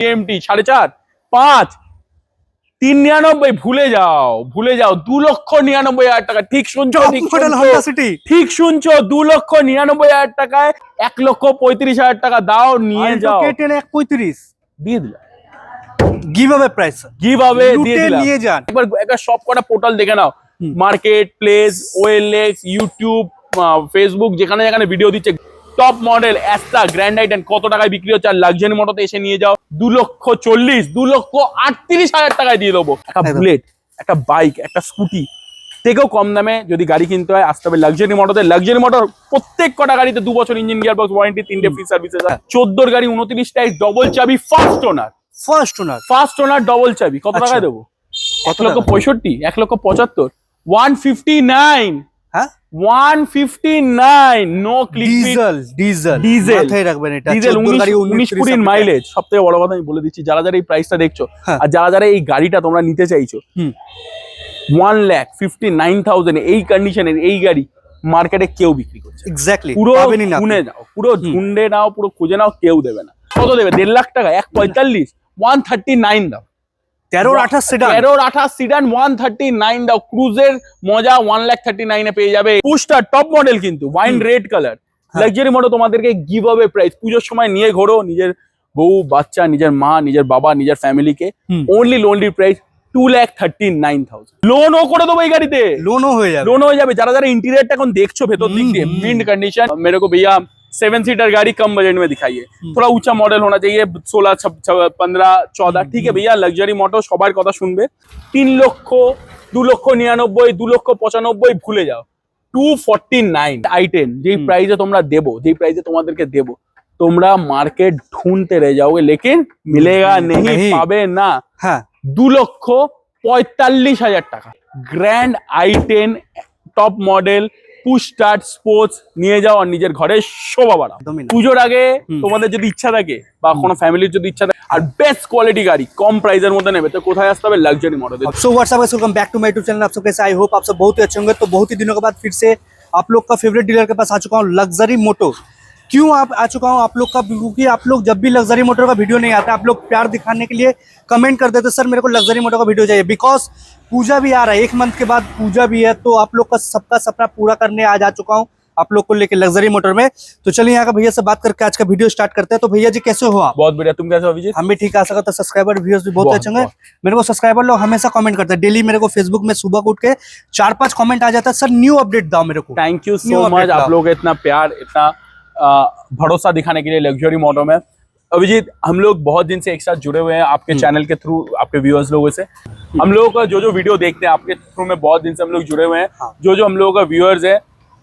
TMT 4.5 5 399 ভুলে যাও 2,99,000 টাকা। ঠিক শুনছো, ঠিক শুনছো 2,99,000 টাকায় 1,35,000 টাকা দাও, নিয়ে যাও। 1.35 দিয়ে দিলাম, give away price, give away দিয়ে দিলাম। নিয়ে যান। একবার সব কটা পোর্টাল দেখে নাও, market place, OLX, YouTube, Facebook, যেখানে যেখানে ভিডিও দিচ্ছে। টপ মডেল অ্যাস্টা গ্র্যান্ড আইটেন কত টাকায় বিক্রি হচ্ছে, আর লাক্সারি মোটরতে এসে নিয়ে যাও 2,40,000 2,38,000 টাকায় দিয়ে দেবো। একটা বুলেট, একটা বাইক, একটা স্কুটি থেকেও কম দামে যদি গাড়ি কিনতে হয় আসতে হবে লাক্সারি মোটরতে। লাক্সারি মোটর প্রত্যেক কটা গাড়িতে 2 বছর ইঞ্জিন গিয়ার বক্স ওয়ারেন্টি, 3টে ফ্রি সার্ভিসেস। 14 গাড়ি 29 টাইস, ডবল চাবি, ফার্স্ট ওনার ডবল চাবি। কত টাকায় দেবো? 1,65,000, 1,75,000, 159, হ্যাঁ 159, নো ক্লিক। ডিজেল মাথায় রাখবেন, এটা ডিজেল 19 মাইলেজ। সবথেকে বড় কথা আমি বলে দিচ্ছি, যারা যারা এই প্রাইসটা দেখছো আর যারা এই গাড়িটা তোমরা নিতে চাইছো, 1,59,000 এই কন্ডিশনের এই গাড়ি মার্কেটে কেউ বিক্রি করছে। এক্স্যাক্টলি, পুরো শুনে নাও, পুরো ঝুন্ডে নাও, পুরো খুঁজে নাও, কেউ দেবে না। কত দেবে? 1.5 লাখ টাকা, 1,45, 139 দাও। 13-28 সিডান 139 দাও। ক্রুজের মজা 1,39,000 এ পেয়ে যাবে। পুশটার টপ মডেল কিন্তু wine red colour luxury motor তোমাদেরকে গিভ অ্যাওয়ে প্রাইস। পুজোর সময় নিয়ে ঘোরো নিজের বউ বাচ্চা, নিজের মা, নিজের বাবা, নিজের ফ্যামিলিকে। Only price 2,39,000। লোনও করে দেবো এই গাড়িতে, লোন হয়ে যাবে। যারা যারা ইন্টেরিয়রটা এখন দেখছো ভেতর দিক দিয়ে মিন্ট कंडीशन, मेरे को भैया 7 सीटर गाड़ी कम बजट में दिखाइए, थोड़ा ऊंचा मॉडल होना चाहिए, 16, 15, 14। ठीक है भैया, लग्जरी मोटर সবার কথা শুনবে। 3 লক্ষ, 2,99,000, 2,95,000 ভুলে যাও। 249 i10 যেই প্রাইসে তোমরা দেবো, যেই প্রাইসে তোমাদেরকে দেবো, তোমরা মার্কেট ढूंढते रह जाओगे लेकिन मिलेगा नहीं, পাবে না। হ্যাঁ 2,45,000 টাকা grand i10 top model push start sports নিয়ে যাও আর নিজের ঘরে শোভা বাড়াও। পুজোর আগে তোমাদের যদি ইচ্ছা থাকে বা কোনো ফ্যামিলির যদি ইচ্ছা থাকে আর বেস্ট কোয়ালিটি গাড়ি কম প্রাইসের মধ্যে নেবে, তো কোথায় আসতে হবে? Luxury motors. So what's up guys, welcome back to my YouTube channel. आप सब कैसे? आई होप आप सब बहुत ही अच्छे होंगे। तो बहुत ही दिनों के बाद फिर से आप लोग का फेवरेट डीलर के पास आ चुका हूँ, लग्जरी मोटो। क्यों आ चुका हूँ आप लोग का? क्योंकि आप लोग जब भी लग्जरी मोटर का वीडियो नहीं आता, आप लोग प्यार दिखाने के लिए कमेंट कर देते सर मेरे को लग्जरी मोटर का वीडियो चाहिए। बिकॉज पूजा भी आ रहा है, 1 मंथ के बाद पूजा भी है, तो आप लोग का सबका सपना पूरा करने आज आ चुका हूँ आप लोग को लेके लग्जरी मोटर में। तो चलिए यहाँ का भैया से बात करके आज का वीडियो स्टार्ट करते हैं। तो भैया जी कैसे हो आप? बहुत बढ़िया, तुम कैसे हो अभिजीत? हम भी ठीक आ सका। तो सब्सक्राइबर व्यूअर्स भी बहुत अच्छे होंगे। मेरे को सब्सक्राइबर लोग हमेशा कमेंट करते हैं डेली। मेरे को फेसबुक में सुबह उठ के 4-5 कमेंट आ जाता है, सर न्यू अपडेट दाओ मेरे को। थैंक यू सो मच, आप लोग इतना प्यार, इतना भरोसा दिखाने के लिए लग्जरी मोटो में। अभिजीत, हम लोग बहुत दिन से एक साथ जुड़े हुए हैं आपके चैनल के थ्रू, आपके व्यूअर्स लोगों से। हम लोगों का जो वीडियो देखते हैं आपके थ्रू में बहुत दिन से हम लोग जुड़े हुए हैं। जो हम लोगों का व्यूअर्स है,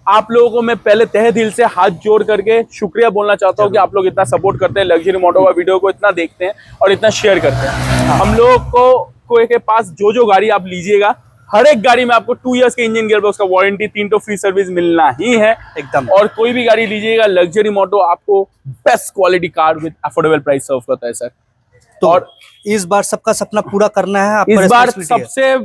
आप लोगों को मैं पहले तहे दिल से हाथ जोड़ करके शुक्रिया बोलना चाहता हूँ कि आप लोग इतना सपोर्ट करते हैं, लग्जरी मोटो का वीडियो को इतना देखते हैं और इतना शेयर करते हैं। हम लोग को के पास जो गाड़ी आप लीजिएगा, हर एक गाड़ी में आपको 2 इयर्स के इंजन गियर बॉक्स का वारंटी, 3 तो फ्री सर्विस मिलना ही है एकदम। और कोई भी गाड़ी लीजिएगा, लग्जरी मोटो आपको best quality car with affordable price serve करता है सर। तो और इस बार सबका सपना पूरा करना है, इस बार सबसे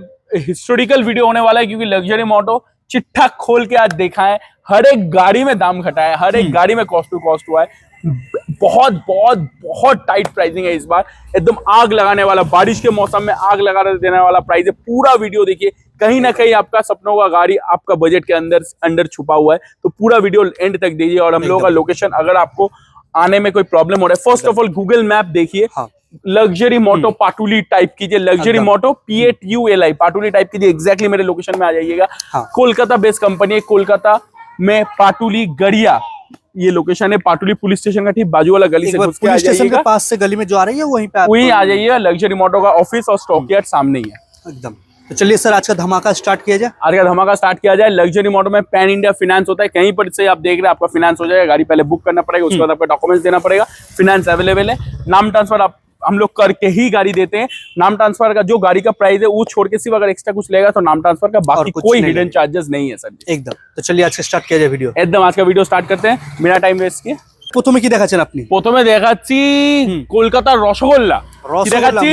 हिस्टोरिकल वीडियो होने वाला है, क्योंकि लग्जरी मोटो चिट्ठा खोल के आज देखा है, हर एक गाड़ी में दाम घटा है, हर एक गाड़ी में कॉस्ट टू कॉस्ट हुआ है। बहुत बहुत बहुत टाइट प्राइसिंग है इस बार, एकदम आग लगाने वाला, बारिश के मौसम में आग लगा देने वाला प्राइस है। पूरा वीडियो देखिए, कहीं ना कहीं आपका सपनों का गाड़ी आपका बजट के अंदर छुपा हुआ है, तो पूरा वीडियो एंड तक देखिए। और हम लोगों का लोकेशन, अगर आपको आने में कोई प्रॉब्लम हो रहा है, first of all Google map देखिए, लग्जरी मोटो पाटुली टाइप कीजिए, लग्जरी मोटो PATULI पाटुली टाइप कीजिए, एग्जैक्टली मेरे लोकेशन में आ जाइएगा। कोलकाता बेस्ड कंपनी है, कोलकाता में पाटुली गड़िया ये लोकेशन है। पाटुली पुलिस स्टेशन का ठीक बाजू वाला गली से घुस के आ स्टेशन के पास से गली में जो आ रही है वहीं आ जाइएगा। लग्जरी मोटो का ऑफिस और स्टॉक यार्ड सामने ही है एकदम। तो चलिए सर आज का धमाका स्टार्ट किया जाए। आज का धमाका स्टार्ट किया जाए। लग्जरी मोटो में पैन इंडिया फाइनेंस होता है, कहीं पर से आप देख रहे हैं आपका फाइनेंस हो जाएगा। गाड़ी पहले बुक करना पड़ेगा, उसके बाद आपका डॉक्यूमेंट्स देना पड़ेगा, फाइनेंस अवेलेबल है। नाम ट्रांसफर आप हम लोग करके ही गाड़ी देते हैं। नाम ट्रांसफर का जो गाड़ी का प्राइस है वो छोड़ के सिर्फ अगर एक्स्ट्रा कुछ लेगा तो नाम ट्रांसफर का, बाकी कोई हिडन चार्जेस नहीं है सर एकदम। तो चलिए आज का स्टार्ट किया जाए वीडियो एकदम। आज का वीडियो स्टार्ट करते हैं बिना टाइम वेस्ट किए। প্রথমে কি দেখাচ্ছেন আপনি? প্রথমে দেখাচ্ছি কলকাতার রসগোল্লা।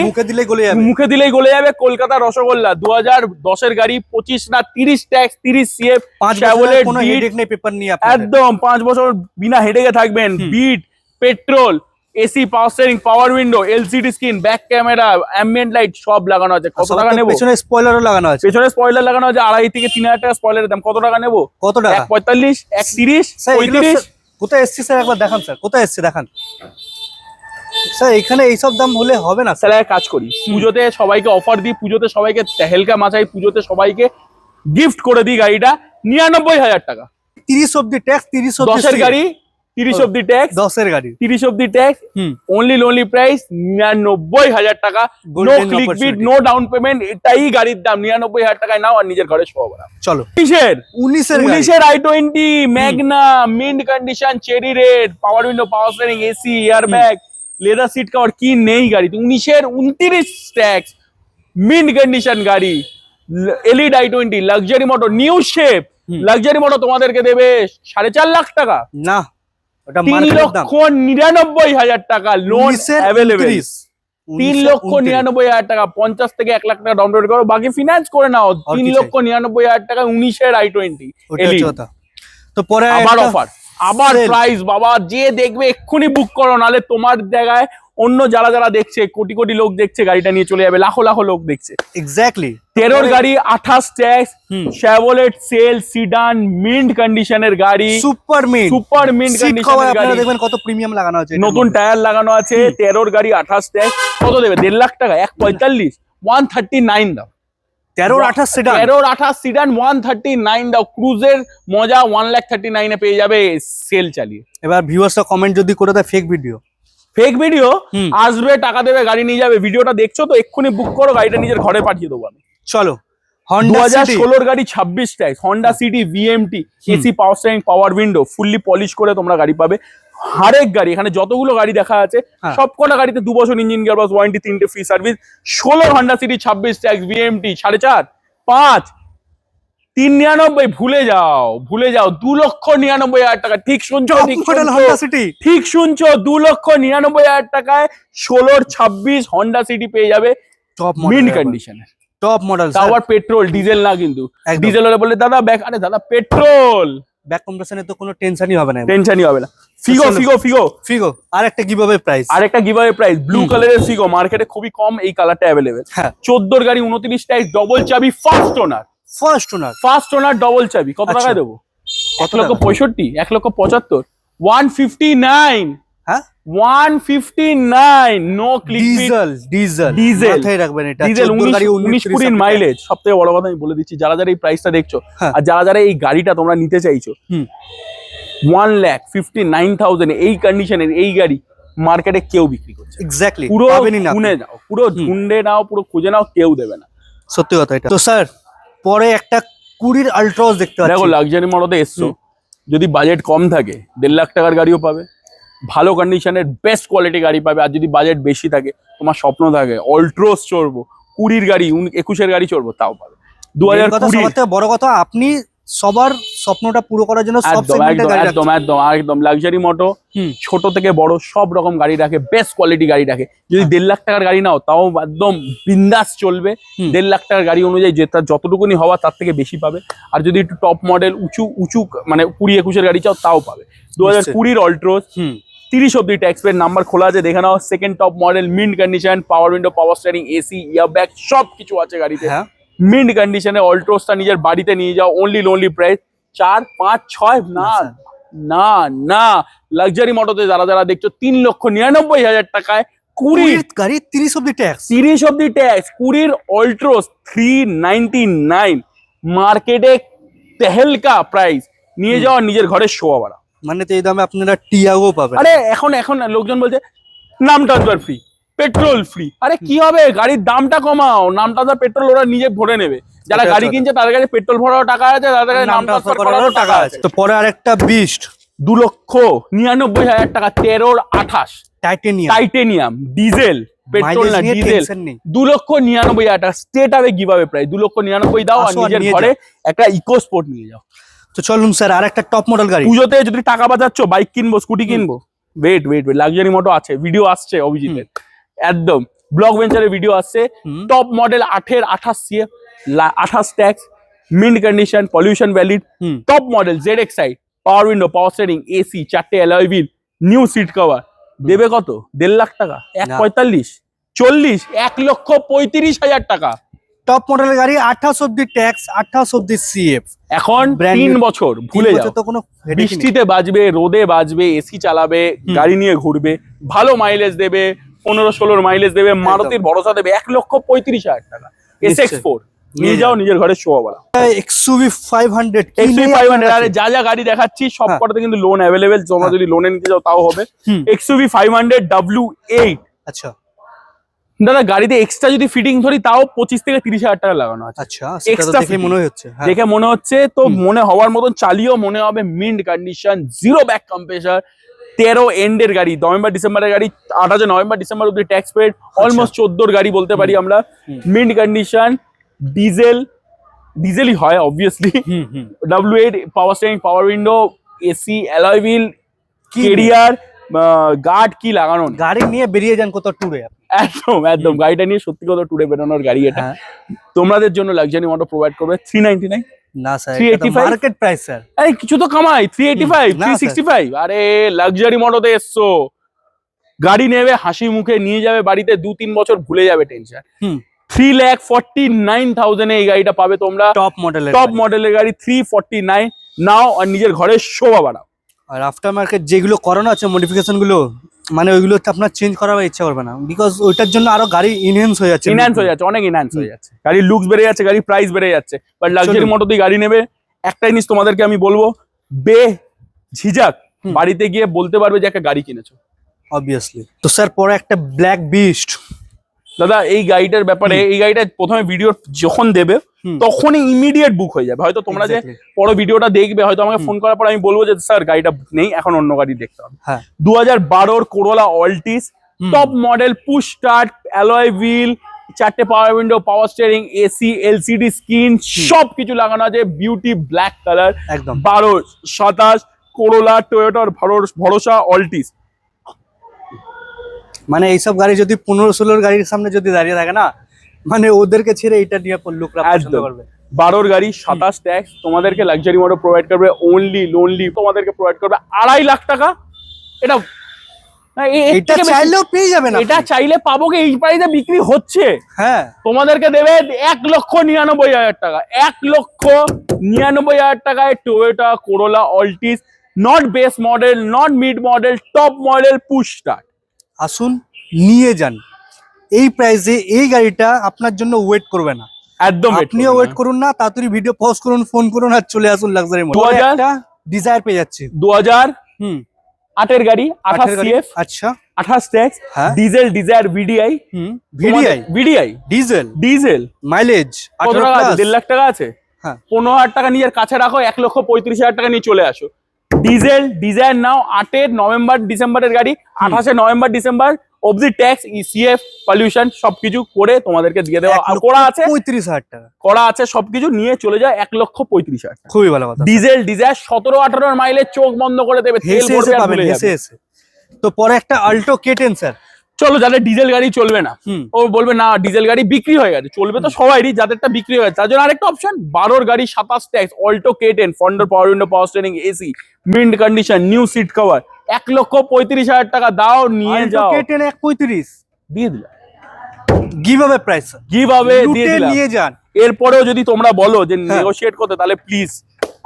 মুখে দিলেই গলে যাবে, মুখে দিলেই গলে যাবে কলকাতার রসগোল্লা। 2010 গাড়ি, 25 না 30 ট্যাক্স, 30 CF, 5 বছরের কোনো হেডেক নেই, পেপার নিয়ে আপনাদের একদম 5 বছর বিনা হেডেকে থাকবেন। Beat, petrol, AC, power steering, power window, LCD screen, back camera, ambient light সব লাগানো আছে। কত টাকা নেবো? পেছনে স্পয়লারও লাগানো আছে। পেছনে স্পয়লার লাগানো আছে 2.5 থেকে 3,000 টাকা স্পয়লারের দাম। কত টাকা নেবো? কত টাকা? 1.45, 1.30, স্যার এগুলো 35। কোথায় এসছি স্যার, একবার দেখান স্যার, কোথায় এসছি দেখান স্যার। এখানে এইসব দাম হলে হবে না স্যার। স্যার কাজ করি, পুজোতে সবাইকে অফার দিই, পুজোতে সবাইকে তেহেলকা মাচাই, পুজোতে সবাইকে গিফট করে দিই গাড়িটা 99,000 টাকা। 30 অব্দি ট্যাক্স, 30 অব্দি 10 এর গাড়ি, 30 অব্দি ট্যাক্স, 10 এর গাড়ি, 30 অব্দি ট্যাক্স, অনলি প্রাইস 99,000 টাকা। No Golden click Beat, opportunity। No down payment, এটাই গাড়ির দাম। 99,000 টাকায় নাও আর নিজের ঘরে শোয়াবো না। চলো 19 i20 Magna, mint condition, cherry red, power window, power steering, AC, air bag, leather seat cover, কি নেই গাড়িতে? 29 ট্যাক্স, মিন্ট কন্ডিশন গাড়ি, Elite i20 luxury motor, new shape luxury motor তোমাদেরকে দেবে 4.5 লাখ টাকা। না, ওটা 3,99,000 টাকা লোন 19 এর অ্যাভেলেবেল। 29, 3,99,000 টাকা, 50 থেকে 1 লাখ টাকা ডাউন পেমেন্ট করো, বাকি ফিনান্স করে নাও। আর কি 3,99,000 টাকা 19 এর i20 ওটা হচ্ছে কথা। তো পরে আবার একটা অফার, আবার sale। প্রাইস বাবা, যে দেখবে এক্ষুনি বুক করো, নালে তোমার জায়গায় অন্য যারা যারা দেখছে, কোটি কোটি লোক দেখছে, গাড়িটা নিয়ে চলে যাবে, লাখো লাখো লোক দেখছে। এক্স্যাক্টলি 13 গাড়ি, 28 tax, Chevrolet Sail sedan, mint কন্ডিশনের গাড়ি, super mint, super mint seat cover কন্ডিশনের আপনারা গাড়ি, দেখবেন কত প্রিমিয়াম লাগানো আছে, নতুন টায়ার লাগানো আছে। 13 গাড়ি, 28 ট্যাক্স, কত দেবে? 1.5 লাখ টাকা, 1.45, 139 দাও। 13-28 সেটা 13-28 সিডান 139 দাও। ক্রুজের মজা 1,39,000 এ পেয়ে যাবে সেল চালিয়ে। এবার ভিউয়ার্সরা কমেন্ট যদি করে দেয় ফেক ভিডিও, ফেক ভিডিও আসবে, টাকা দেবে, গাড়ি নিয়ে যাবে। ভিডিওটা দেখছো তো, এক্ষুনি বুক করো, গাড়িটা নিজের ঘরে পাঠিয়ে দেবো আমি। চলো হন্ডা সিটি 2016 গাড়ি, 26 tax, Honda city VMT, AC, power steering, power window, fully polish করে তোমরা গাড়ি পাবে। হরেক গাড়ি, এখানে যতগুলো গাড়ি দেখা আছে সবকটা গাড়িতে 2 বছর ইঞ্জিন গিয়ার বক্স ওয়ারেন্টি, 3টে free service. 16 Honda city, 26 tax, VMT 4.5, 5, 399, ভুলে যাও 2,99,000 টাকা। ঠিক শুনছো, হন্ডা সিটি ঠিক শুনছো, 2,99,000 টাকায় 16 26 হন্ডা সিটি পেয়ে যাবে টপ মিন্ট কন্ডিশনের। টপ মডেল, তাও আবার পেট্রোল, ডিজেল না কিন্তু। একদম। ডিজেল হলে বলে দাদা ব্যাক, আরে দাদা পেট্রোল, ব্যাক কম্প্রেশনে তো কোনো টেনশনই হবে না, টেনশনই হবে না। ফিগো চলো। ফিগো ফিগো ফিগো আর একটা গিভঅ্যাওয়ে প্রাইস, আরেকটা গিভঅ্যাওয়ে প্রাইস, ব্লু কালারের ফিগো, মার্কেটে খুবই কম এই কালারটা অ্যাভেলেবেল। হ্যাঁ 14 গাড়ি, 29 টাইস, ডবল চাবি, first owner, first owner double চাবি। কত আচ্ছা। টাকায় দেবো? কত 1,65,000, 1,75,000, 159, হ্যাঁ 159, নো ক্লিক ডিজেল ডিজেল মাথায় রাখবেন এটা, ডিজেল 14 গাড়ি 19-20 মাইলেজ। সব থেকে বড় কথা আমি বলে দিচ্ছি, যারা যারা এই প্রাইসটা দেখছো হ্যাঁ। আর যারা যারা এই গাড়িটা তোমরা নিতে চাইছো, 1,59,000 এই কন্ডিশনের এই গাড়ি মার্কেটে কেউ বিক্রি করছে। এক্স্যাক্টলি পুরো পাবেনই না, শুনে যাও, পুরো ঝুন্ডে নাও, পুরো খুঁজে নাও, কেউ দেবে না। সত্যি কথা এটা। তো স্যার পরে একটা 20 আল্ট্রস দেখতে দেখো পাচ্ছি, লাক্সারি মডেলে এসছো, যদি বাজেট কম থাকে 1.5 লাখ টাকার গাড়িও পাবে, ভালো কন্ডিশনের বেস্ট কোয়ালিটি গাড়ি পাবে। আর যদি বাজেট বেশি থাকে, তোমার স্বপ্ন থাকে অল্ট্রোস চড়বো, 20 গাড়ি, 21 গাড়ি চড়বো, তাও পাবে। মেন কথা, 2020 সবার থেকে বড় কথা, আপনি সবার স্বপ্নটা পুরো করার জন্য সব একদম সেগমেন্টের একদম গাড়ি একদম রাখছেন। একদম একদম লাক্সারি মোটো ছোট থেকে বড় সব রকম গাড়ি রাখে, বেস্ট কোয়ালিটি গাড়ি রাখে। যদি 1.5 লাখ টাকার গাড়ি নাও, তাও একদম বিন্দাস চলবে। 1.5 লাখ টাকার গাড়ি অনুযায়ী যে তার যতটুকুনি হওয়া তার থেকে বেশি পাবে। আর যদি একটু টপ মডেল উঁচু উঁচু মানে 20-21 গাড়ি চাও, তাও পাবে। 2020 অল্ট্রোস 30 অব্দি ট্যাক্স পেড, নাম্বার খোলা আছে, দেখে নাও। Second top model, mint condition, power window, power steering, AC, air bag সব কিছু আছে গাড়িতে। হ্যাঁ মিন্ট কন্ডিশনে অল্ট্রোসটা নিজের বাড়িতে নিয়ে যাও, অনলি প্রাইস 4, 5, 6 না না না। লাক্সারি মোটোতে যারা যারা দেখছো, 3,99,000 টাকায় 20 গাড়ি 30 অব্দি ট্যাক্স, 30 অব্দি ট্যাক্স, 20 অল্ট্রোস 399 মার্কেটে তেহেলকা প্রাইস। নিয়ে যাওয়া, নিজের ঘরে শোয়া বাড়া। মানে তো এই দামে আপনারা টিয়াগো পাবেন। আরে এখন লোকজন বলছে নাম ট্রান্সফার ফ্রি, পেট্রোল ফ্রি। আরে কি হবে, গাড়ির দামটা কমাও, নাম ট্রান্সফার পেট্রোল ওরা নিজে ভরে নেবে। যারা গাড়ি কিনছে তাদের কাছে পেট্রোল ভরারও টাকা আছে, তাদের কাছে নাম ট্রান্সফার করারও টাকা আছে। তো পরে আরেকটা বিস্ট, 2,99,000 টাকা, 13-28 টাইটেনিয়াম ডিজেল, পেট্রোল না ডিজেল, 2,99,000 টাকা স্টেট আবে গিভঅ্যাওয়ে প্রাইস। 2,99,000 দাও আর নিজের ঘরে একটা ইকো স্পোর্ট নিয়ে যাও। তো চলুন স্যার আরেকটা টপ মডেল গাড়ি। পুজোতে যদি টাকা বাঁচাচ্ছ, বাইক কিনবো, স্কুটি কিনবো, ওয়েট লাক্সারি মোটো আছে, ভিডিও আসছে অভিজিতের, একদম ব্লগ ভেঞ্চারের ভিডিও আসছে। Top model 28 CF, 28 tax, mint condition, pollution valid, top model ZXi, power window, power steering, AC, 4টে alloy wheel, new seat cover, দেবে কত 1.5 লাখ টাকা, 1.45, 40, 1,35,000 টাকা। টপ মডেলের গাড়ি 28 অব্দি ট্যাক্স, 28 অব্দি সিএফ। এখন Brand 3 new। বছর ভুলে যাও, তো কোনো headache ই নেই। বৃষ্টিতে বাজবে, রোদে বাজবে, এসি চালাবে, গাড়ি নিয়ে ঘুরবে, ভালো মাইলেজ দেবে, 15-16 মাইলেজ দেবে, মারুতির ভরসা দেবে, 1,35,000 টাকা। SX4 নিয়ে যাও, নিজের ঘরে শোয়া বলা। XUV 500 কি XUV নেই 500 আপনার আরে কাছে? যা যা গাড়ি দেখাচ্ছি সব হ্যাঁ। কটাতে কিন্তু লোন অ্যাভেলেবেল, তোমরা হ্যাঁ। যদি লোনে নিতে যাও তাও হবে। হুম। XUV 500 W8 আচ্ছা দাদা, গাড়িতে এক্সট্রা যদি ফিটিং ধরি তাও 25-30,000 টাকা লাগানো আছে। আচ্ছা, সেটা তো Extra দেখে fitting। মনে হচ্ছে। হ্যাঁ। দেখে মনে হচ্ছে তো, মনে হওয়ার মতন চালিয়েও মনে হবে mint condition, zero back compressor, 13 এন্ডের গাড়ি, নভেম্বর ডিসেম্বরের গাড়ি, 28 নভেম্বর ডিসেম্বর অব্দি ট্যাক্স পেড, অলমোস্ট 14 গাড়ি বলতে পারি আমরা। মিন্ট কন্ডিশন, ডিজেলই হয় অবভিয়াসলি। হুম হুম। W8 পাওয়ার steering, power window, AC, alloy wheel, কি কেরিয়ার, গার্ড কি লাগানো নেই। গাড়ি নিয়ে বেরিয়ে যান কোথাও ট্যুরে। একদম একদম, গাড়িটা নিয়ে সত্যি কথা ট্যুরে বেরোনোর গাড়ি এটা। হ্যাঁ। তোমাদের জন্য লাক্সারি মোটর প্রোভাইড করবে 399। না স্যার, 385? Market price sir. আরে কিছু তো কামাই, 385, না, 365। আরে লাক্সারি মোটরতে এসছো, গাড়ি নেবে, হাসি মুখে নিয়ে যাবে বাড়িতে, 2-3 বছর ভুলে যাবে টেনশন। হুম। 3,49,000 এই গাড়িটা পাবে তোমরা। টপ মডেলের টপ মডেলের গাড়ি 349 নাও, আর নিজের ঘরে শোভা বাড়াও। আর আফটার মার্কেট যেগুলো করানো আছে মডিফিকেশন গুলো, মানে ওইগুলোতে আপনার চেঞ্জ করার ইচ্ছা করবে না, বিকজ ওইটার জন্য আরো গাড়ি ইনহ্যান্স হয়ে যাচ্ছে। ইনহ্যান্স হয়ে যাচ্ছে, অনেক ইনহ্যান্স হয়ে যাচ্ছে, গাড়ির লুকস বেড়ে যাচ্ছে, গাড়ির প্রাইস বেড়ে যাচ্ছে। বাট লাক্সারি চলুন। মোটর দিয়ে গাড়ি নেবে, একটা জিনিস তোমাদেরকে আমি বলবো, ঝিঝাক বাড়িতে গিয়ে বলতে পারবে যে একটা গাড়ি কিনেছো। অবভিয়াসলি। তো স্যার পরে একটা ব্ল্যাক বিস্ট। দাদা এই গাড়িটার ব্যাপারে, এই গাড়িটা প্রথমে ভিডিও যখন দেবে তখনই ইমিডিয়েট বুক হয়ে যাবে। হয়তো তোমরা যে Exactly। পরে ভিডিওটা দেখবে, হয়তো আমাকে ফোন করার পর আমি বলবো যে স্যার গাড়িটা নেই, এখন অন্য গাড়ি দেখতে হবে। হ্যাঁ। 2012 Corolla Altis, top model, push start, alloy wheel, 4টে power window, power steering, AC, LCD screen, সবকিছু লাগানো আছে, বিউটি ব্ল্যাক কালার। একদম। 12-27 করোলা, টয়োটার ভরসা অল্টিস। মানে এইসব গাড়ি যদি 15-16 গাড়ির সামনে যদি দাঁড়িয়ে থাকে না, মানে ওদেরকে ছেড়ে এটা নিয়ে লোকরা পছন্দ একদম। করবে। 12 গাড়ি, 27 ট্যাক্স, তোমাদেরকে লাক্সারি মোটর প্রোভাইড করবে লোনলি তোমাদেরকে প্রোভাইড করবে 2.5 লাখ টাকা। এটা না, এটা চাইলেও পেয়ে যাবেন এটা চাইলে পাবো কি, এই প্রাইসে বিক্রি হচ্ছে। হ্যাঁ। তোমাদেরকে দেবে 1,99,000 টাকা, 1,99,000 টাকায় Toyota Corolla Altis, not base model, not mid model, top model, push start. আসুন নিয়ে যান, এই প্রাইসে এই গাড়িটা আপনার জন্য ওয়েট করবে না। একদম আপনিও ওয়েট করুন না, তাড়াতাড়ি ভিডিও পজ করুন, ফোন করুন আর চলে আসুন লাক্সারি মোটর। 2000 একটা ডিজায়ার পেয়ে যাচ্ছে। 2008 এর গাড়ি, 28 সিএফ, আচ্ছা 28 ট্যাক্স, হ্যাঁ। Diesel desire VDI. VDI diesel diesel mileage কত টাকা আছে? 1.5 লাখ টাকা আছে। হ্যাঁ। 15,000 টাকা নিজের কাছে রাখো, 1,35,000 টাকা নিয়ে চলে আসো। ডিজেল ডিজায়ার নাও, 8 নভেম্বর ডিসেম্বরের গাড়ি, 28 নভেম্বর ডিসেম্বর অবধি ট্যাক্স, ইসিএফ, পলিউশন সবকিছু করে তোমাদেরকে দিয়ে দেওয়া করা আছে। 35,000 টাকা করা আছে, সবকিছু নিয়ে চলে যায় 1,35,000 টাকা। খুবই ভালো কথা। ডিজেল ডিজায়ার 17-18 মাইলের চোখ বন্ধ করে দেবে, তেল হেসে ভরবে হেসে আর পাবেন, ভুলে হেসে যাবে। হেসে। তো পরে একটা অল্টো K10 স্যার। চলো, যাদের ডিজেল গাড়ি চলবে না, ও বলবে না ডিজেল গাড়ি বিক্রি হয়ে গেছে, চলবে তো সবাইরই, যাদেরটা বিক্রি হয়ে গেছে তার জন্য আরেকটা অপশন, 12 গাড়ি, 27 ট্যাক্স, অল্টো K10, ফন্ডার power window, power steering, AC, mint condition, new seat cover, 1,35,000 টাকা দাও, নিয়ে যাও। K10 1.35 দিয়ে দিলাম, give away price. Give away দিয়ে লুটে দিলাম। নিয়ে যান। এরপরেও যদি তোমরা বলো যে হ্যাঁ। নেগোশিয়েট করতে, তাহলে প্লিজ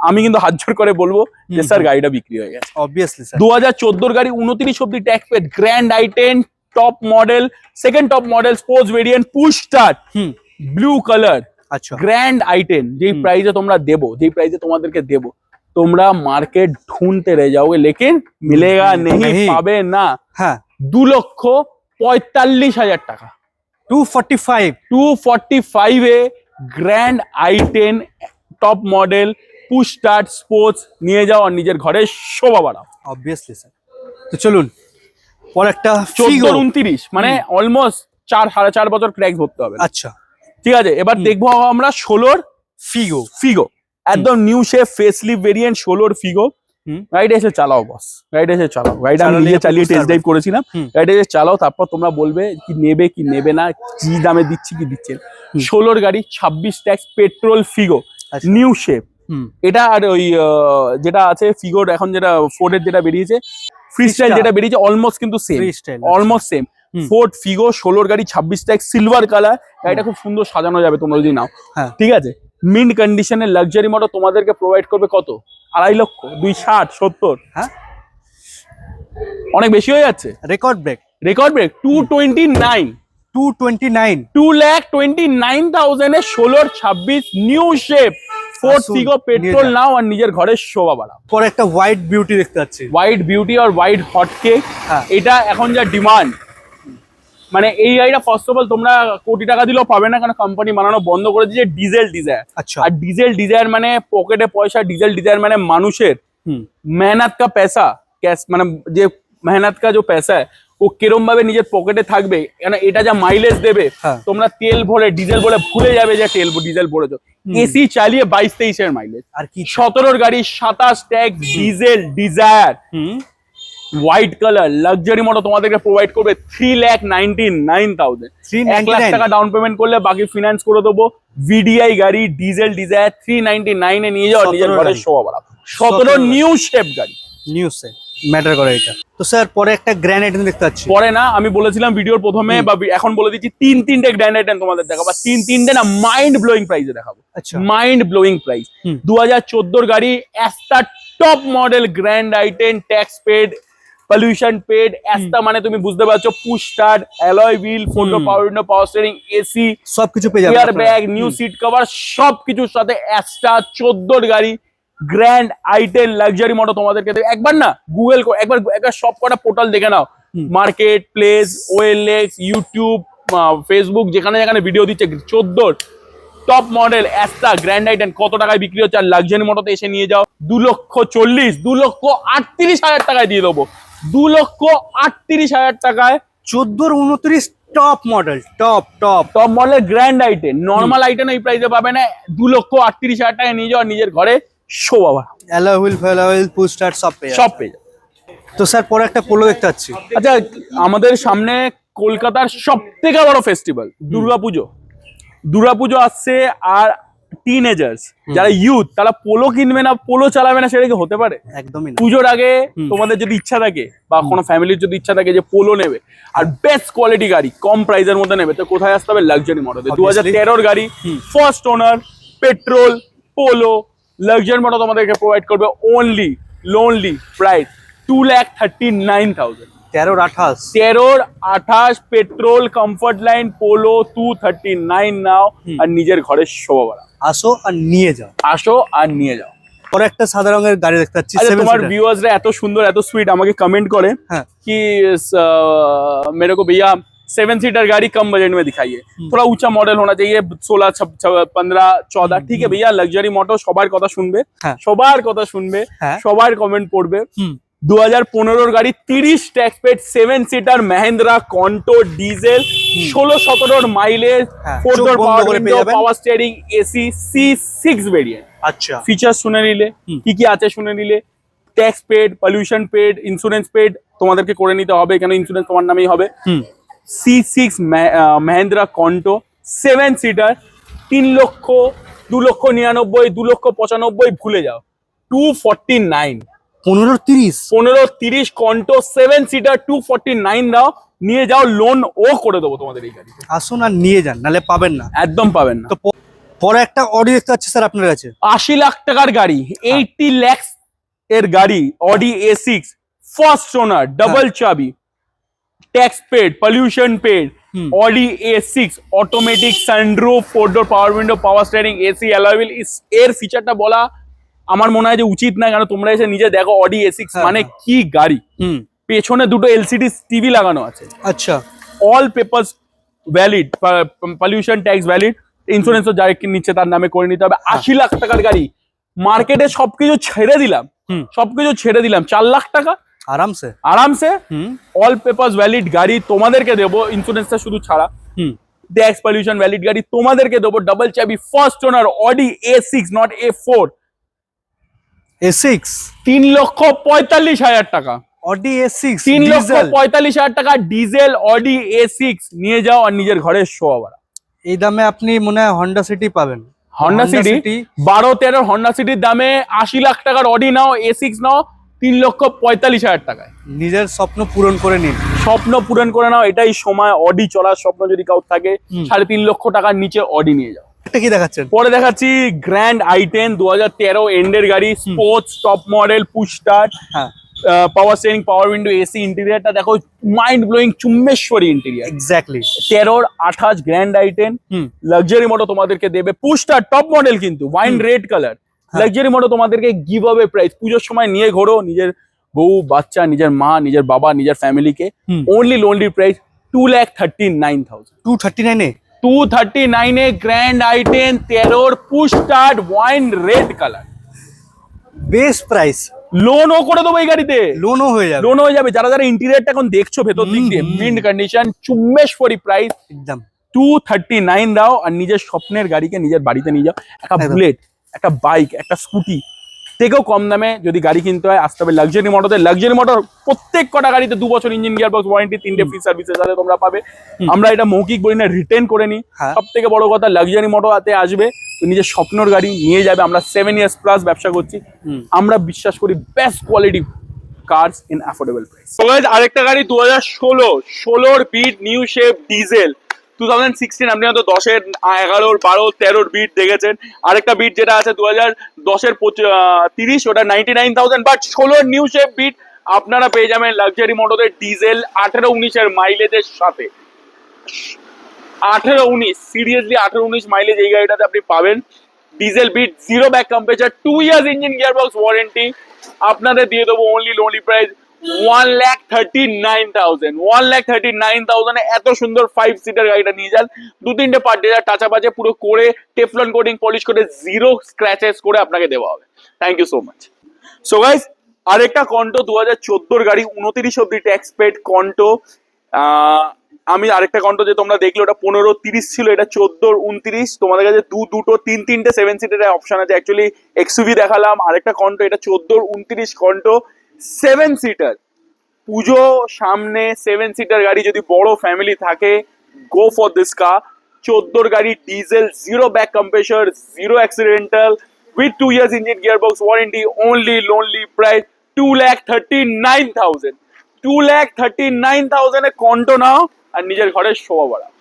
আমি কিন্তু হাত জোড় করে বলবো যে স্যার গাড়িটা বিক্রি হয়ে গেছে। Obviously sir. 2014 গাড়ি, 29 অব্দি tax paid, grand i10, top model, second top model, sports variant, push start, blue colour, আচ্ছা গ্র্যান্ড i10। যেই প্রাইসে তোমরা দেবো, যেই প্রাইসে তোমাদেরকে দেবো, তোমরা মার্কেট ঢুঁড়তে রয়ে যাওগে, লেকিন মিলেগা নেই, পাবে না। হ্যাঁ। 2,45,000 টাকা, 245 245 এ grand i10 top model, push start, sports নিয়ে যাও আর নিজের ঘরে শোভা বাড়াও। Obviously sir. তো চলুন পর একটা 14-29, মানে অলমোস্ট 4-4.5 বছর ক্র্যাক ধরতে হবে। আচ্ছা ঠিক আছে, এবার দেখবো আমরা 16 ফিগো, একদম new shape facelift variant 16 Figo. গাড়িটা এসে চালাও বস, গাড়িটা এসে চালাও, গাড়িটা আমি নিজে চালিয়ে টেস্ট ড্রাইভ করেছিলাম। গাড়িটা এসে চালাও, তারপর তোমরা বলবে কি নেবে কি নেবে না, কি দামে দিচ্ছি কি দিচ্ছে। 16 গাড়ি, 26 ট্যাক্স, পেট্রোল ফিগো, নিউ শেপ, হুম এটা আর ওই যেটা আছে ফিগোর এখন যেটা ফোর্ডের যেটা বেরিয়েছে ফ্রি স্টাইল Freestyle। যেটা বেরিয়েছে অলমোস্ট কিন্তু সেম, ফ্রিস্টাইল অলমোস্ট সেম। হুম। ফোর্ড ফিগো 16 গাড়ি 26 ট্যাগ সিলভার কালার, গাড়িটা খুব সুন্দর সাজানো যাবে তোমরা যদি নাও। হ্যাঁ ঠিক আছে, মিন্ট কন্ডিশনের লাক্সারি মোটর তোমাদেরকে প্রোভাইড করবে কত? 2.5 লক্ষ, 260 70, হ্যাঁ অনেক বেশি হয়ে যাচ্ছে। রেকর্ড ব্রেক রেকর্ড ব্রেক 229, 229 2,29,000 এ 16 26 নিউ শেপ ফোর্ড আসুন, ফিগো নিয়ে পেট্রোল যান। নাও আর নিজের ঘরের শোভা বাড়াও। পরে একটা হোয়াইট বিউটি দেখতে পাচ্ছি। হোয়াইট বিউটি আর হোয়াইট হট কেক, হ্যাঁ। এটা এখন যা ডিমান্ড, মানে এই গাড়িটা ফার্স্ট অফ অল তোমরা কোটি টাকা দিলেও পাবে না, কারণ কোম্পানি বানানো বন্ধ করে দিয়েছে ডিজেল ডিজায়ার। আচ্ছা আর ডিজেল ডিজায়ার মানে পকেটে পয়সা, ডিজেল ডিজায়ার মানে মানুষের হুম मेहनत का पैसा, कैश মানে যে মেহনত কা যে पैसा है ও কিরম ভাবে নিজের পকেটে থাকবে, কারণ এটা যা মাইলেজ দেবে হ্যাঁ। তোমরা তেল ভরে ডিজেল ভরে ভুলে যাবে যে তেল ডিজেল ভরেছো। এসি চালিয়ে 22-23 এর মাইলেজ, আর কি 17 গাড়ি 27 ট্যাক্স ডিজেল ডিজায়ার হুম হোয়াইট কালার লাক্সারি মোটর তোমাদেরকে প্রোভাইড করবে 3,99,000। 1 লাখ 399 টাকা ডাউন পেমেন্ট করলে বাকি ফিনান্স করে দেবো। ভিডিআই গাড়ি ডিজেল ডিজায়ার 399 এ নিয়ে যাও, 17 নিজের ঘরের গাড়ি। শোভা বাড়াও। 17 17 নিউ শেপ গাড়ি। নিউজে ম্যাটার করে এটা। তো স্যার পরে একটা গ্র্যান্ড আইটেম দেখতে পাচ্ছি। পরে না, আমি বলেছিলাম ভিডিওর প্রথমে বা এখন বলে দিচ্ছি, তিনটে গ্র্যান্ড আইটেম তোমাদের দেখাবো, তিনটে না মাইন্ড ব্লোয়িং প্রাইসে দেখাবো। আচ্ছা মাইন্ড ব্লোয়িং প্রাইস। হুম। 2014 গাড়ি, একটা top model grand item, tax paid, pollution paid, এস্তা মানে তুমি বুঝতে পারছো, পুশ স্টার্ট, অ্যালয় হুইল, ফোটো power window, power steering, AC, সবকিছু পেয়ে যাবেন এয়ার আপনারা। ব্যাগ, নিউ সিট কভার, সবকিছুর সাথে এস্টা 14 গাড়ি গ্র্যান্ড আইটেম লাক্সারি মোটর তোমাদেরকে দেবে। একবার না গুগল একবার সব কটা পোর্টাল দেখে নাও, market place, OLX, YouTube, Facebook, যেখানে যেখানে ভিডিও দিচ্ছে 14 টপ মডেল এস্টা গ্র্যান্ড আইটেম কত টাকায় বিক্রি হচ্ছে। আর লাক্সারি মোটরতে এসে নিয়ে যাও 2,40,000, 2,38,000 টাকায় দিয়ে দেবো। 2,38,000 টাকায় 14-29 top model, top top top মডেলের গ্র্যান্ড আইটেম। নর্মাল আইটেম এই প্রাইসে পাবে না। 2,38,000 টাকায় নিয়ে যাও, নিজের ঘরে শোভা বাড়াও। অ্যালয় হুইল ফেলয় হুইল পুশ স্টার্ট সব পেয়ে সব পেয়ে যাবে। তো স্যার পরে একটা পোলো দেখতে পাচ্ছি। আচ্ছা, আমাদের সামনে কলকাতার সব থেকে বড় ফেস্টিভ্যাল দুর্গাপুজো। দুর্গাপুজো আসছে, আর টিনেজার্স যারা ইউথ তারা পোলো কিনবে না, পোলো চালাবে না, সেটা কি হতে পারে? একদমই না। পুজোর আগে তোমাদের যদি ইচ্ছা থাকে বা কোনো ফ্যামিলির যদি ইচ্ছা থাকে যে পোলো নেবে আর বেস্ট কোয়ালিটি গাড়ি কম প্রাইসের মধ্যে নেবে, তো কোথায় আসতে হবে? লাক্সারি মোটরে। Obviously। 2013 গাড়ি, first owner, petrol, polo, luxury motor তোমাদেরকে প্রোভাইড করবে only lonely price 2,39,000। 13-28 13-28 petrol comfort line polo 239 নাও আর নিজের ঘরের শোভা বাড়াও। আসো আর নিয়ে যাও। আসো আর নিয়ে যাও। পরে একটা সাদা রঙের গাড়ি দেখতে পাচ্ছি। আচ্ছা, 7 তোমার seater। ভিউয়ার্সরা এত সুন্দর এত সুইট আমাকে কমেंट করে হ্যাঁ कि मेरे को भैया 7 सीटर गाड़ी कम बजट में दिखाइए, थोड़ा ऊंचा मॉडल होना चाहिए, 16 15 14। ठीक है भैया, লাক্সারি মোটর সবার কথা শুনবে, হ্যাঁ। সবার কথা শুনবে, হ্যাঁ। সবার কমেন্ট পড়বে। হুম 2015 গাড়ি 30 tax paid 7 seater Mahindra Quanto diesel, 16-17 mileage, হ্যাঁ, 4 চোখ ডোর বন্ধ পাওয়ার করে উইন্ডো, পেয়ে যাবেন। Power steering, AC, C6 variant. আচ্ছা ফিচার শুনে নিলে কি কি আছে শুনে নিলে, tax paid, pollution paid, insurance paid তোমাদেরকে করে নিতে হবে, এখানে ইন্স্যুরেন্স তোমার নামেই হবে। হুম C6 মহিন্দ্রা কন্টো 7 সিটার 3 লক্ষ, 2,99,000, 2,95,000 ভুলে যাও, 249। 15-30 15-30 কন্টো 7 সিটার 249 দাও, নিয়ে যাও, লোন ও করে দেবো তোমাদের এই গাড়ি। আসুন আর নিয়ে যান, নালে পাবেন না। একদম পাবেন না। তো পরে একটা অডি দেখতে পাচ্ছি স্যার আপনার কাছে। 80 লাখ টাকার গাড়ি, 80 lakhs এর গাড়ি, Audi A6 first owner, double চাবি, tax paid, pollution paid, Audi A6 automatic sunroof, 4 door power window, power steering, AC, alloy wheel. এর ফিচারটা বলা আমার মনে হয় যে উচিত না, কারণ তোমরা এসে নিজে দেখো অডি A6 হ্যাঁ, মানে হ্যাঁ। কি গাড়ি। হুম পেছনে দুটো এলসিডি টিভি লাগানো আছে, আচ্ছা all papers valid, pollution tax valid, insurance যার নিচ্ছে তার নামে করে নিতে হবে। 80 লাখ টাকার গাড়ি, মার্কেটে সবকিছু ছেড়ে দিলাম, হুম 4 লাখ টাকা আরামসে। আরামসে হুম অল পেপারস ভ্যালিড গাড়ি তোমাদেরকে দেবো, ইন্স্যুরেন্সটা শুধু ছাড়া, হুম ট্যাক্স পলিউশন ভ্যালিড গাড়ি তোমাদেরকে দেবো, ডাবল চাবি, first owner, Audi A6 not A4, A6 3,45,000 টাকা। অডি A6 3,45,000 টাকা ডিজেল অডি A6 নিয়ে যাও আর নিজের ঘরের শোভা বাড়াও। এই দামে আপনি মনে হয় হন্ডা সিটি পাবেন। Honda Honda city City 12-13 Honda সিটির দামে 80 লাখ টাকার অডি নাও, A6 নাও 3,45,000 টাকায়। নিজের স্বপ্ন পূরণ করে নিন। স্বপ্ন পূরণ করে নাও, এটাই সময়। অডি চলার স্বপ্ন যদি কাউ থাকে, 3.5 লক্ষ টাকার নিচে অডি নিয়ে যাও। এটা কি দেখাচ্ছেন? পরে দেখাচ্ছি গ্র্যান্ড i10 2013 এন্ডের গাড়ি, sports top model, push start, হ্যাঁ power steering, power window, AC. ইন্টেরিয়রটা দেখো, মাইন্ড ব্লোয়িং চুম্বেশ্বরী interior. Exactly. 13-28 grand i10 luxury moto তোমাদেরকে দেবে। পুশ স্টার্ট টপ মডেল কিন্তু, wine red colour luxury moto তোমাদেরকে গিভ অ্যাওয়ে প্রাইস। পুজোর সময় নিয়ে ঘোরো নিজের বউ বাচ্চা, নিজের মা, নিজের বাবা, নিজের ফ্যামিলিকে। Only lonely price 2,39,000। 239 এ 239 এ grand i10 13 push start wine red colour. Best price. লোনও করে দেবো এই গাড়িতে, লোনও হয়ে যাবে। লোন হয়ে যাবে। যারা যারা ইন্টেরিয়রটা এখন দেখছো ভেতর দিক দিয়ে, মিন্ট কন্ডিশন, চুম্বেশ্বরী প্রাইস একদম 239 দাও আর নিজের স্বপ্নের গাড়িকে নিজের বাড়িতে নিয়ে যাও। একটা একদম। বুলেট, একটা বাইক, একটা স্কুটি থেকেও কম দামে যদি গাড়ি কিনতে হয় আসতে হবে লাক্সারি মোটরতে। লাক্সারি মোটর প্রত্যেক কটা গাড়িতে 2 বছর ইঞ্জিন গিয়ার বক্স ওয়ারেন্টি, 3টে ফ্রি সার্ভিসের সাথে তোমরা পাবে। আমরা এটা মৌখিক বলি না, রিটেন করে নিই। হ্যাঁ। সব থেকে বড় কথা, লাক্সারি মোটর হাতে আসবে তো নিজের স্বপ্নের গাড়ি নিয়ে যাবে। আমরা 7 ইয়ার্স প্লাস ব্যবসা করছি। আমরা বিশ্বাস করি best quality cars in affordable price. তো গাইস, আরেকটা গাড়ি 2016 বিট নিউ শেপ ডিজেল। 2016 আপনি হয়তো 10-এর 11-র 12-র 13-র বিট দেখেছেন। আরেকটা বিট যেটা আছে 2010-এর 30, ওটা 99,000। বাট 16-র নিউ শেপ বিট আপনারা পেয়ে যাবেন লাক্সারি মোটরের ডিজেল 18-19-এর মাইলেজের সাথে। 18-19 সিরিয়াসলি 18-19 মাইলেজ এই গাড়িটাতে আপনি পাবেন। Diesel Beat, zero back compressor, 2 years engine gearbox warranty. আপনাদের দিয়ে দেবো ওনলি লোনলি প্রাইস 1,39,000। 1,39,000 এত সুন্দর 5 সিটার গাড়িটা নিয়ে যান। 2-3টে পার্ট টাচা বাজে পুরো করে, টেফলন কোটিং পলিশ করে, জিরো স্ক্র্যাচেস করে আপনাকে দেওয়া হবে। Thank you so much. So guys, আরেকটা কন্টো 2014-র গাড়ি, 29 অব্দি ট্যাক্স পেড কন্টো। আমি আরেকটা কন্টো যে তোমরা দেখলে ওটা 15-30 ছিল, এটা 14-29। তোমাদের কাছে দুটো 3-3টে 7 সিটার অপশন আছে। অ্যাকচুয়ালি এক্সইউভি দেখালাম, আরেকটা কন্টো, এটা 14-29 কন্টো 7 সিটার। পুজো সামনে, 7 সিটার গাড়ি যদি বড় ফ্যামিলি থাকে, গো ফর দিস কার। 14-র গাড়ি, diesel, zero back compressor, zero accidental, with 2 years engine gearbox warranty. Only lonely price 2,39,000। 2,39,000 এ কন্টো নাও আর নিজের ঘরের শোভা বাড়াও।